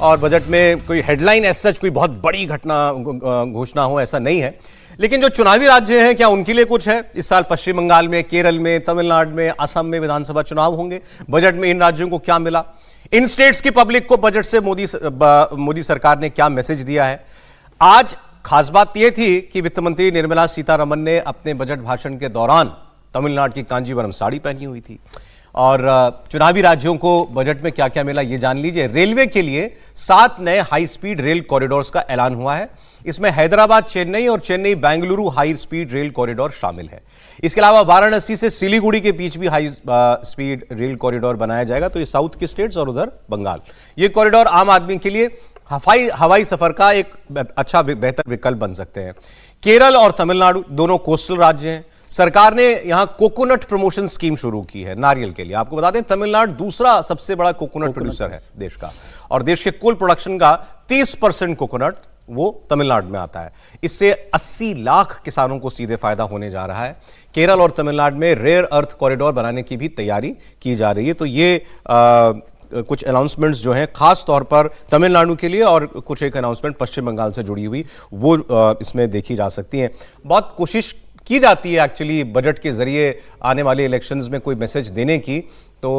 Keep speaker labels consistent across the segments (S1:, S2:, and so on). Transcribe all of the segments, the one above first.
S1: और बजट में कोई हेडलाइन एज सच कोई बहुत बड़ी घोषणा हो ऐसा नहीं है। लेकिन जो चुनावी राज्य हैं क्या उनके लिए कुछ है? इस साल पश्चिम बंगाल में, केरल में, तमिलनाडु में, असम में विधानसभा चुनाव होंगे। बजट में इन राज्यों को क्या मिला? इन स्टेट्स की पब्लिक को बजट से मोदी सरकार ने क्या मैसेज दिया है? आज खास बात यह थी कि वित्त मंत्री निर्मला सीतारमण ने अपने बजट भाषण के दौरान तमिलनाडु की कांजीवरम साड़ी पहनी हुई थी। और चुनावी राज्यों को बजट में क्या क्या मिला ये जान लीजिए। रेलवे के लिए 7 नए हाई स्पीड रेल कॉरिडोर्स का ऐलान हुआ है। इसमें हैदराबाद चेन्नई और Chennai Bengaluru high speed rail corridor शामिल है। इसके अलावा वाराणसी से सिलीगुड़ी के बीच भी हाई स्पीड रेल कॉरिडोर बनाया जाएगा। तो ये साउथ के स्टेट्स और उधर बंगाल, ये कॉरिडोर आम आदमी के लिए हवाई सफर का एक अच्छा बेहतर विकल्प बन सकते हैं। केरल और तमिलनाडु दोनों कोस्टल राज्य हैं। सरकार ने यहां कोकोनट प्रमोशन स्कीम शुरू की है नारियल के लिए। आपको बता दें तमिलनाडु दूसरा सबसे बड़ा कोकोनट प्रोड्यूसर है देश का, और देश के कुल प्रोडक्शन का 30% कोकोनट वो तमिलनाडु में आता है। इससे 80 लाख किसानों को सीधे फायदा होने जा रहा है। केरल और तमिलनाडु में रेयर अर्थ कॉरिडोर बनाने की भी तैयारी की जा रही है। तो ये कुछ अनाउंसमेंट्स जो हैं खास तौर पर तमिलनाडु के लिए, और कुछ एक अनाउंसमेंट पश्चिम बंगाल से जुड़ी हुई वो इसमें देखी जा सकती हैं। बहुत कोशिश की जाती है एक्चुअली बजट के जरिए आने वाले इलेक्शंस में कोई मैसेज देने की। तो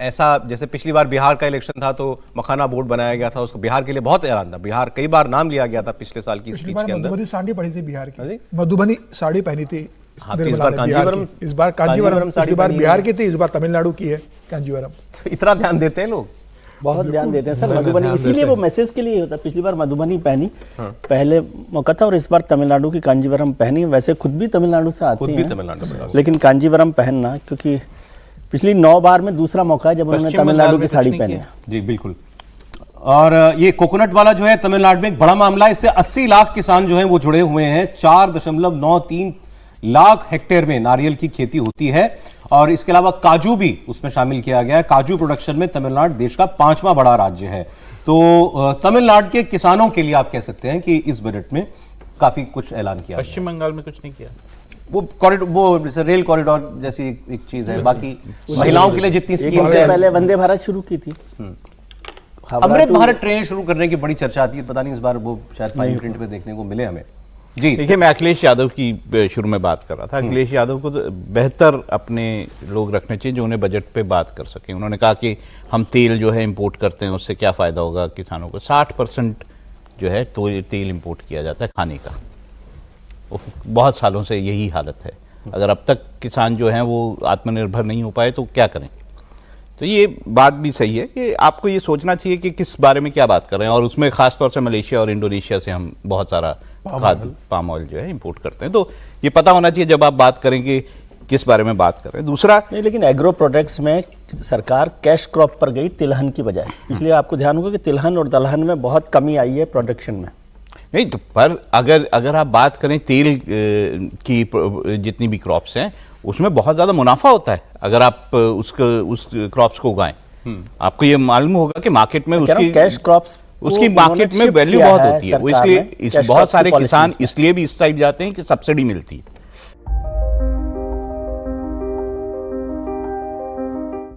S1: ऐसा जैसे पिछली बार बिहार का इलेक्शन था तो मखाना बोर्ड बनाया गया था, उसको बिहार के लिए बहुत ऐलान था। बिहार कई बार नाम लिया गया था पिछले साल की स्पीच के अंदर।
S2: मधुबनी साड़ी पहनी थी बिहार की, मधुबनी साड़ी पहनी थी।
S1: हाँ, तो इस बार कांजीवरम,
S2: इस बार कांजीवरम पिछली बार बिहार की थी, इस बार तमिलनाडु की है कांजीवरम।
S1: इतना ध्यान देते हैं लोग,
S3: बहुत ध्यान देते हैं सर मधुबनी, इसीलिए वो मैसेज के लिए होता है। पिछली बार मधुबनी पहनी पहले मौका था, और इस बार तमिलनाडु की कांजीवरम पहनी। वैसे खुद भी तमिलनाडु से आते हैं, लेकिन कांजीवरम पहनना, क्योंकि पिछली 9 बार में दूसरा मौका है जब उन्होंने तमिलनाडु की साड़ी पहनी है।
S1: जी बिल्कुल। और ये कोकोनट वाला जो है तमिलनाडु में एक बड़ा मामला है। इससे 80 लाख किसान जो हैं वो जुड़े हुए हैं। 4.93 लाख हेक्टेयर में नारियल की खेती होती है, और इसके अलावा काजू भी उसमें शामिल किया गया है। काजू प्रोडक्शन में तमिलनाडु देश का 5वां बड़ा राज्य है। तो तमिलनाडु के किसानों के लिए आप कह सकते हैं कि इस बजट में काफी कुछ ऐलान किया।
S4: पश्चिम बंगाल में कुछ नहीं किया।
S1: वो कॉरिडोर, वो रेल कॉरिडोर जैसी एक चीज है। बाकी महिलाओं के लिए जितनी स्कीम
S3: पहले वंदे भारत शुरू की थी,
S1: अमृत भारत ट्रेन शुरू करने की बड़ी चर्चा आती है। पता नहीं इस बार वो शायद फाइन प्रिंट पे देखने को मिले हमें। जी
S4: देखिए, मैं अखिलेश यादव की शुरू में बात कर रहा था। अखिलेश यादव को तो बेहतर अपने लोग रखने चाहिए जो उन्हें बजट पे बात कर सकें। उन्होंने कहा कि हम तेल जो है इंपोर्ट करते हैं, उससे क्या फ़ायदा होगा किसानों को। 60% जो है तो तेल इंपोर्ट किया जाता है खाने का। बहुत सालों से यही हालत है। अगर अब तक किसान जो हैं वो आत्मनिर्भर नहीं हो पाए तो क्या करें। तो ये बात भी सही है कि आपको ये सोचना चाहिए कि किस बारे में क्या बात कर रहे हैं। और उसमें खास तौर से मलेशिया और इंडोनेशिया से हम बहुत सारा पाम ऑयल जो है इंपोर्ट करते हैं। तो ये पता होना चाहिए जब आप बात करेंगे किस बारे में बात कर रहे हैं। दूसरा
S3: नहीं, लेकिन एग्रो प्रोडक्ट्स में सरकार कैश क्रॉप पर गई तिलहन की बजाय, इसलिए आपको ध्यान होगा कि तिलहन और दलहन में बहुत कमी आई है प्रोडक्शन में।
S4: नहीं तो पर अगर आप बात करें तेल की जितनी भी क्रॉप्स हैं उसमें बहुत ज्यादा मुनाफा होता है अगर आप उस क्रॉप्स को उगाएं। आपको ये मालूम होगा कि मार्केट में उसकी
S3: कैश क्रॉप्स
S4: उसकी मार्केट में वैल्यू बहुत होती है। वो इसलिए बहुत सारे किसान इसलिए भी इस साइड जाते हैं कि सब्सिडी मिलती है।